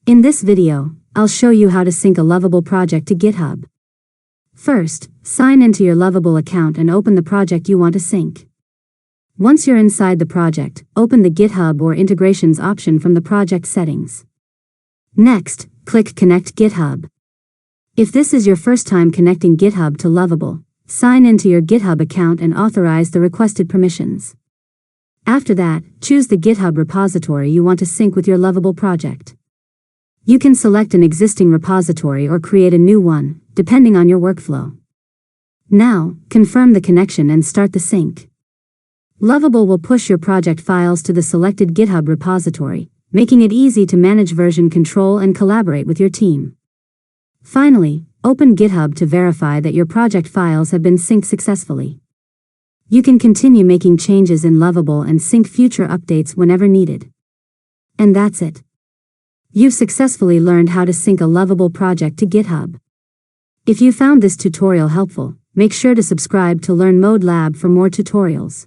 In this video, I'll show you how to sync a Lovable project to GitHub. First, sign into your Lovable account and open the project you want to sync. Once you're inside the project, open the GitHub or Integrations option from the project settings. Next, click Connect GitHub. If this is your first time connecting GitHub to Lovable, sign into your GitHub account and authorize the requested permissions. After that, choose the GitHub repository you want to sync with your Lovable project. You can select an existing repository or create a new one, depending on your workflow. Now, confirm the connection and start the sync. Lovable will push your project files to the selected GitHub repository, making it easy to manage version control and collaborate with your team. Finally, open GitHub to verify that your project files have been synced successfully. You can continue making changes in Lovable and sync future updates whenever needed. And that's it. You've successfully learned how to sync a Lovable project to GitHub. If you found this tutorial helpful, make sure to subscribe to Learn Mode Lab for more tutorials.